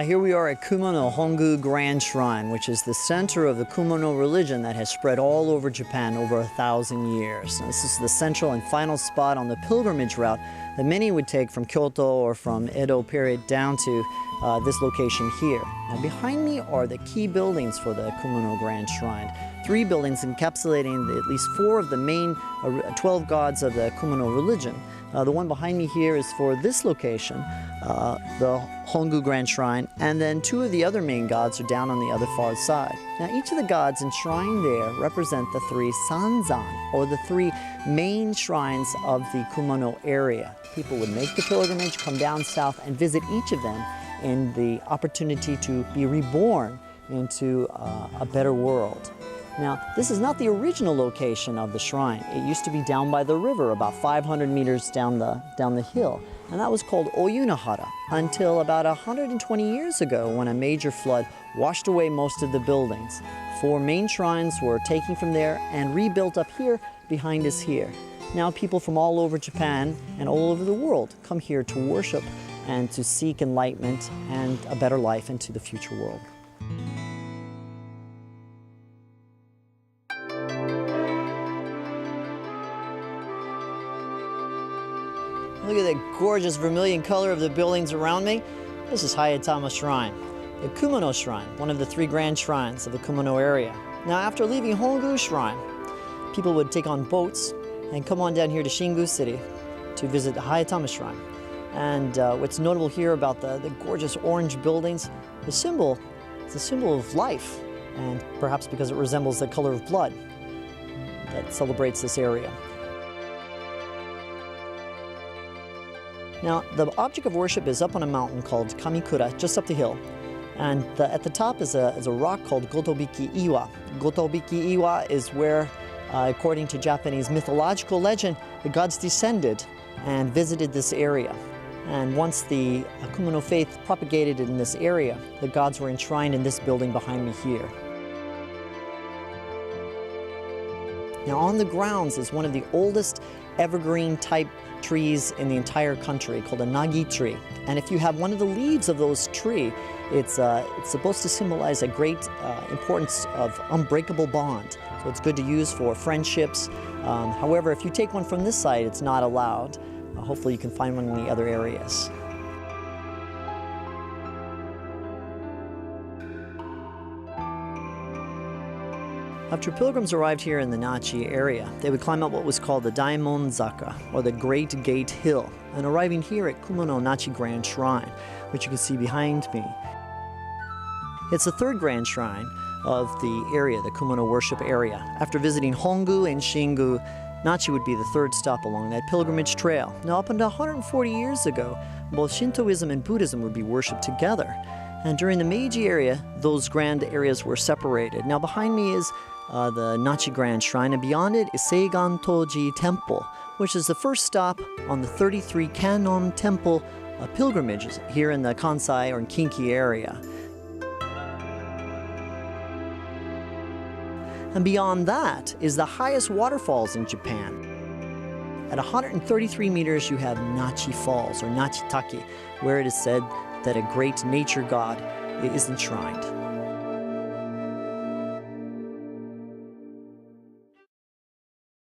Here we are at Kumano Hongu Grand Shrine, which is the center of the Kumano religion that has spread all over Japan over 1,000 years. Now, this is the central and final spot on the pilgrimage route that many would take from Kyoto or from Edo period down to this location here. Now, behind me are the key buildings for the Kumano Grand Shrine. 3 buildings encapsulating at least 4 of the main 12 gods of the Kumano religion. The one behind me here is for this location, the Hongu Grand Shrine, and then 2 of the other main gods are down on the other far side. Now, each of the gods enshrined there represent the 3 Sanzan, or the 3 main shrines of the Kumano area. People would make the pilgrimage, come down south, and visit each of them in the opportunity to be reborn into a better world. Now, this is not the original location of the shrine. It used to be down by the river, about 500 meters down the hill, and that was called Oyunahara until about 120 years ago when a major flood washed away most of the buildings. 4 main shrines were taken from there and rebuilt up here behind us here. Now people from all over Japan and all over the world come here to worship and to seek enlightenment and a better life into the future world. Look at the gorgeous vermilion color of the buildings around me. This is Hayatama Shrine, the Kumano Shrine, one of the 3 grand shrines of the Kumano area. Now, after leaving Hongu Shrine, people would take on boats and come on down here to Shingu City to visit the Hayatama Shrine. And what's notable here about the gorgeous orange buildings, it's a symbol of life, and perhaps because it resembles the color of blood that celebrates this area. Now, the object of worship is up on a mountain called Kamikura, just up the hill. And at the top is a rock called Gotobiki Iwa. Gotobiki Iwa is where, according to Japanese mythological legend, the gods descended and visited this area. And once the Kumano faith propagated in this area, the gods were enshrined in this building behind me here. Now, on the grounds is one of the oldest evergreen type trees in the entire country, called a nagi tree. And if you have one of the leaves of those tree, it's supposed to symbolize a great importance of unbreakable bond. So it's good to use for friendships. However, if you take one from this side, it's not allowed. Hopefully you can find one in the other areas. After pilgrims arrived here in the Nachi area, they would climb up what was called the Daimon Zaka, or the Great Gate Hill, and arriving here at Kumano Nachi Grand Shrine, which you can see behind me. It's the 3rd grand shrine of the area, the Kumano worship area. After visiting Hongu and Shingu, Nachi would be the 3rd stop along that pilgrimage trail. Now, up until 140 years ago, both Shintoism and Buddhism would be worshipped together. And during the Meiji area, those grand areas were separated. Now, behind me is the Nachi Grand Shrine, and beyond it is Seigan Toji Temple, which is the first stop on the 33 Kannon Temple pilgrimages here in the Kansai or Kinki area. And beyond that is the highest waterfalls in Japan. At 133 meters, you have Nachi Falls, or Nachi Taki, where it is said that a great nature god is enshrined.